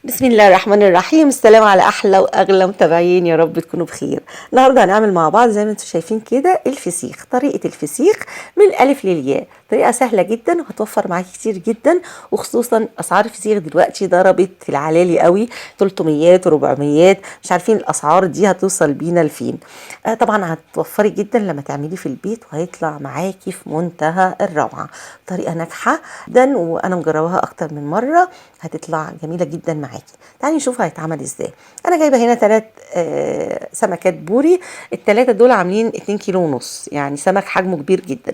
بسم الله الرحمن الرحيم. السلام على احلى واغلى متابعين، يا رب تكونوا بخير. النهارده هنعمل مع بعض زي ما انتم شايفين كده الفسيخ، طريقه الفسيخ من الالف للياء. طريقه سهله جدا وهتوفر معاكي كتير جدا، وخصوصا اسعار الفسيخ دلوقتي ضربت في العلالي قوي، 300 و400. مش عارفين الاسعار دي هتوصل بينا لفين. طبعا هتوفري جدا لما تعمليه في البيت، وهيطلع معاكي في منتهى الروعه. طريقه ناجحه جدا وانا مجرباها اكتر من مره، هتطلع جميله جدا معاكي. تعالي نشوف هيتعمل ازاي. انا جايبه هنا 3 سمكات بوري. الثلاثه دول عاملين 2 كيلو ونص، يعني سمك حجمه كبير جدا.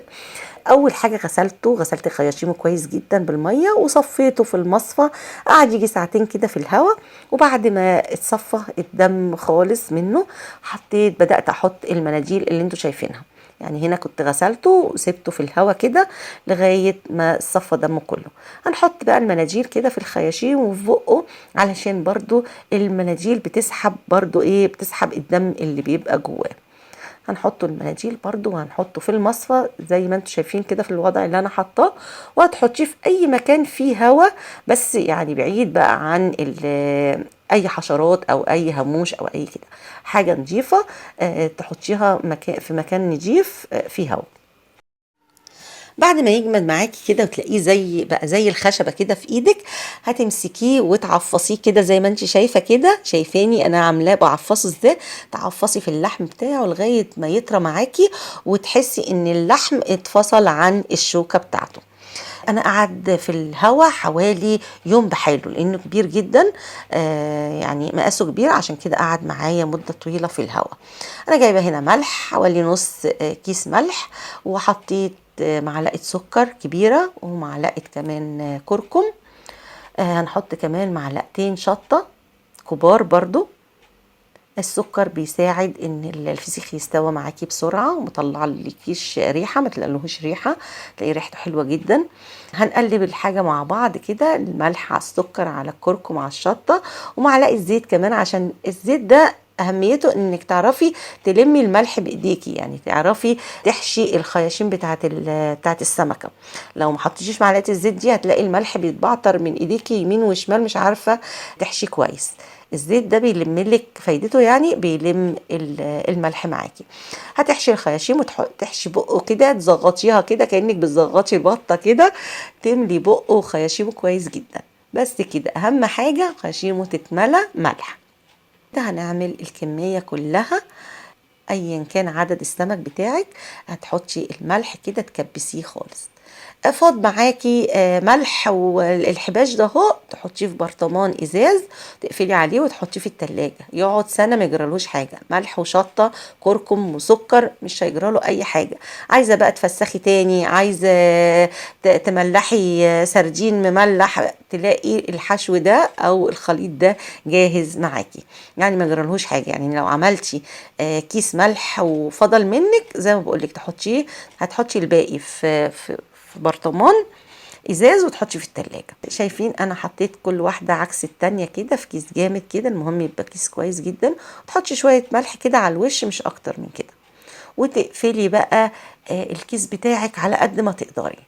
اول حاجه غسلت خياشيمه كويس جدا بالميه وصفيته في المصفى. قعد يجي ساعتين كده في الهواء، وبعد ما اتصفى الدم خالص منه بدات احط المناديل اللي انتوا شايفينها. يعني هنا كنت غسلته وسبته في الهواء كده لغايه ما صفى دمه كله. هنحط بقى المناديل كده في الخياشيم وفي بقه، علشان برضو المناديل بتسحب برضو بتسحب الدم اللي بيبقى جواه. هنحط المناديل برضو وهنحطه في المصفى زي ما انتم شايفين كده في الوضع اللي انا حاطاه، وهتحطيه في اي مكان فيه هواء، بس يعني بعيد بقى عن اي حشرات او اي هاموش او اي كده حاجه نظيفه. تحطيها في مكان نظيف فيه هواء. بعد ما يجمد معاكي كده وتلاقيه زي الخشبه كده في ايدك، هتمسكيه وتعفصيه كده زي ما انت شايفه كده. شايفاني انا عاملاه بعفصه ازاي؟ تعفصي في اللحم بتاعه لغايه ما يطرى معاكي، وتحسي ان اللحم اتفصل عن الشوكه بتاعته. انا قعد في الهوا حوالي يوم بحاله لانه كبير جدا. يعني مقاسه كبير، عشان كده قعد معايا مده طويله في الهوا. انا جايبه هنا ملح حوالي نص كيس ملح، وحطيت معلقه سكر كبيره ومعلقه كمان كركم. هنحط كمان معلقتين شطه كبار برضو. السكر بيساعد ان الفسيخ يستوى معاكي بسرعه ومطلع لكيش ريحه، ما تلاقيلهوش ريحه، تلاقي ريحته حلوه جدا. هنقلب الحاجه مع بعض كده، الملح على السكر على الكركم على الشطه، ومعلقه زيت كمان، عشان الزيت ده اهميته انك تعرفي تلمي الملح بايديكي، يعني تعرفي تحشي الخياشيم بتاعت السمكه. لو ما حطيتيش معلقه الزيت دي هتلاقي الملح بيتبعتر من ايديكي يمين وشمال، مش عارفه تحشي كويس. الزيت ده بيلم لك فايدته، يعني بيلم الملح معاكي. هتحشي الخياشيم وتحشي بقه كده، تزغطيها كده كانك بتزغطي البطه كده، تملي بقه وخياشيمه كويس جدا. بس كده، اهم حاجه خياشيمه تتملى ملح. ده هنعمل الكميه كلها ايا كان عدد السمك بتاعك. هتحطي الملح كده تكبسيه خالص. فاض معاكي ملح، والحباش ده اهو تحطيه في برطمان ازاز، تقفلي عليه وتحطيه في التلاجة يقعد سنة ما يجرالوش حاجة. ملح وشطة كركم وسكر، مش هيجراله اي حاجة. عايزة بقى تفسخي تاني، عايزة تملحي سردين مملح، تلاقي الحشو ده او الخليط ده جاهز معاكي، يعني ما يجرالهوش حاجة. يعني لو عملتي كيس ملح وفضل منك زي ما بقولك تحطيه، هتحطي الباقي في برطمان ازاز وتحطي في التلاجة. شايفين انا حطيت كل واحدة عكس التانية كده في كيس جامد كده، المهم يبقى كيس كويس جدا. وتحطي شوية ملح كده على الوش، مش اكتر من كده. وتقفلي بقى الكيس بتاعك على قد ما تقدري.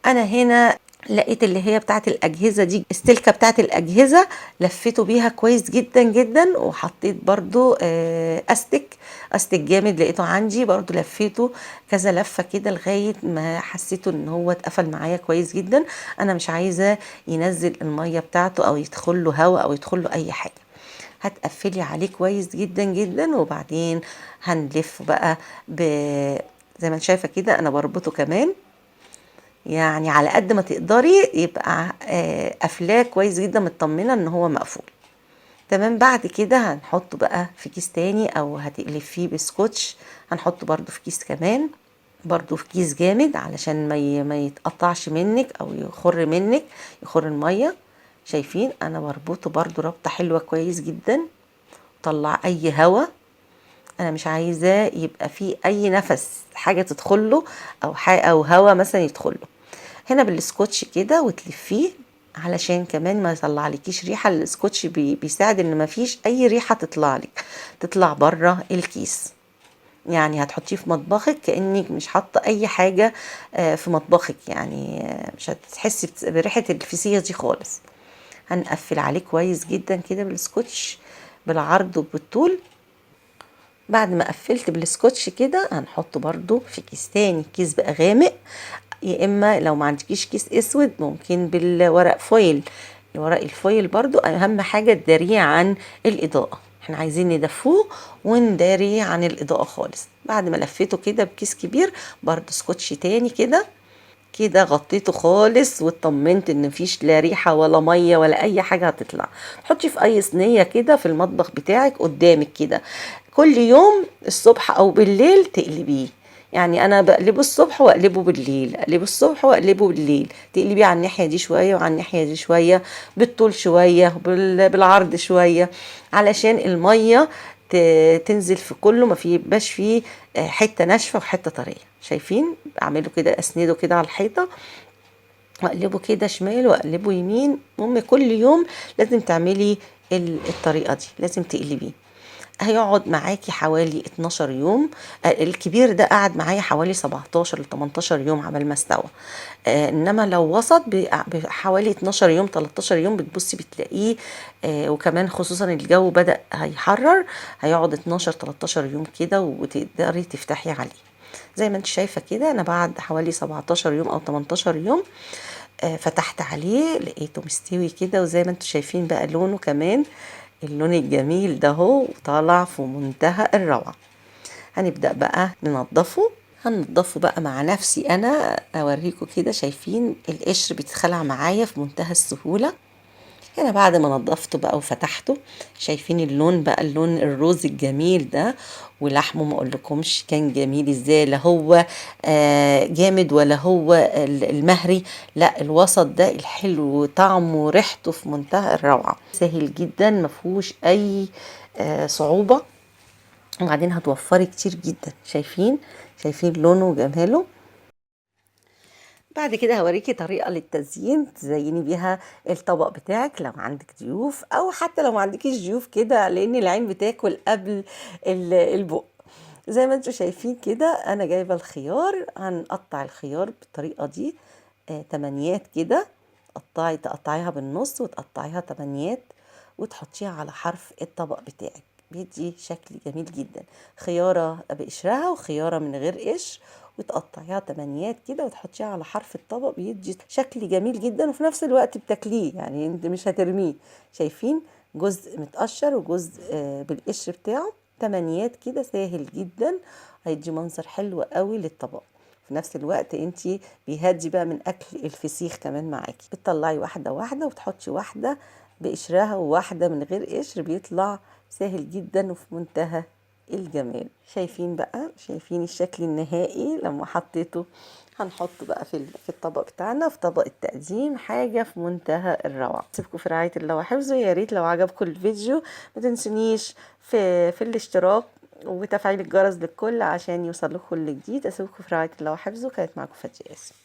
انا هنا لقيت اللي هي بتاعت الاجهزه دي، السلكه بتاعت الاجهزه، لفيته بيها كويس جدا جدا. وحطيت برضو استك جامد لقيته عندي برضو، لفيته كذا لفه كده لغايه ما حسيته ان هو اتقفل معايا كويس جدا. انا مش عايزه ينزل الميه بتاعته او يدخل له هواء او يدخل له اي حاجه. هتقفلي عليه كويس جدا جدا، وبعدين هنلف بقى زي ما انت شايفه كده انا بربطه كمان، يعني على قد ما تقدري يبقى قافلاه كويس جدا، مطمنه ان هو مقفول تمام. بعد كده هنحطه بقى في كيس تاني، او هتقلفيه بسكوتش. هنحطه برضو في كيس كمان، برضو في كيس جامد، علشان ما يتقطعش منك او يخر منك، يخر الميه. شايفين انا بربطه برضو ربطه حلوه كويس جدا، طلع اي هوا. انا مش عايزاه يبقى فيه اي نفس حاجه تدخله، او هوا مثلا يدخله. هنا بالسكوتش كده وتلفيه، علشان كمان ما يطلعلكيش ريحه. السكوتش بيساعد ان ما فيش اي ريحه تطلع بره الكيس. يعني هتحطيه في مطبخك كانك مش حاطه اي حاجه في مطبخك، يعني مش هتحسي بريحه الفسيخ دي خالص. هنقفل عليه كويس جدا كده بالسكوتش بالعرض وبالطول. بعد ما قفلت بالسكوتش كده هنحطه برضو في كيس تاني، كيس بقى غامق، يا اما لو ما عندكيش كيس اسود ممكن بالورق فويل. الورق الفويل برضو اهم حاجة تداريه عن الاضاءة، احنا عايزين ندفوه ونداريه عن الاضاءة خالص. بعد ما لفيته كده بكيس كبير برضو سكوتش تاني كده كده غطيته خالص واطمنت ان مفيش لا ريحه ولا ميه ولا اي حاجه هتطلع. حطي في اي صينيه كده في المطبخ بتاعك قدامك كده، كل يوم الصبح او بالليل تقلبيه. يعني انا بقلبه الصبح واقلبه بالليل، اقلبه الصبح واقلبه بالليل، تقلبيه على الناحيه دي شويه وعلى الناحيه دي شويه، بالطول شويه بالعرض شويه، علشان الميه تنزل في كله، ما في يبقاش فيه حته ناشفه وحته طريه. شايفين؟ اعمله كده، اسنده كده على الحيطه واقلبه كده شمال واقلبه يمين. المهم كل يوم لازم تعملي الطريقه دي، لازم تقلبيه. هيقعد معاكي حوالي 12 يوم. الكبير ده قعد معايا حوالي 17 ل 18 يوم عمل ما استوى. انما لو وسط بحوالي 12 يوم 13 يوم بتبصي بتلاقيه. وكمان خصوصا الجو بدأ هيحرر، هيقعد 12 13 يوم كده وتقدري تفتحي عليه. زي ما انت شايفة كده انا بعد حوالي 17 يوم او 18 يوم فتحت عليه لقيته مستوي كده، وزي ما انتم شايفين بقى لونه كمان اللون الجميل ده هو طالع في منتهى الروعة. هنبدأ بقى ننضفه. هننضفه بقى مع نفسي انا اوريكم كده. شايفين القشر بيتخلع معايا في منتهى السهولة. هنا بعد ما نضفته بقى وفتحته شايفين اللون بقى، اللون الروز الجميل ده، ولحمه ما اقولكمش كان جميل ازاي، لا هو جامد ولا هو المهري، لا الوسط ده الحلو، طعمه وريحته في منتهى الروعة، سهل جدا ما فيهوش اي صعوبة، وبعدين هتوفري كتير جدا. شايفين لونه وجماله. بعد كده هوريكي طريقة للتزيين تزيني بيها الطبق بتاعك لو عندك ضيوف، او حتى لو ما عندكيش ضيوف كده، لان العين بتاكل قبل البق. زي ما انتوا شايفين كده انا جايبة الخيار، هنقطع الخيار بالطريقة دي تمانيات كده. تقطعيها بالنص وتقطعيها تمانيات وتحطيها على حرف الطبق بتاعك، بيدي شكل جميل جدا. خيارة بقشرها وخيارة من غير قشر، وتقطعيها تمانيات كده وتحطيها على حرف الطبق، بيدي شكل جميل جدا، وفي نفس الوقت بتاكليه، يعني انت مش هترميه. شايفين؟ جزء متقشر وجزء بالقشر بتاعه، تمانيات كده، سهل جدا، هيدي منظر حلو قوي للطبق. في نفس الوقت انت بيهدي بقى من اكل الفسيخ كمان معاكي. بتطلعي واحده واحده وتحطي واحده بقشرها وواحده من غير قشر، بيطلع سهل جدا وفي منتهى الجمال. شايفين بقى؟ شايفين الشكل النهائي لما حطيته؟ هنحطه بقى في الطبق بتاعنا، في طبق التقديم، حاجة في منتهى الروعة. سيبكم في رعاية الله وحفظه. يا ريت لو عجبكم الفيديو ما تنسونيش في الاشتراك وتفعيل الجرس للكل عشان يوصل لكم كل جديد. اسيبكم في رعاية الله وحفظه. كانت معكم فاتية ياسين.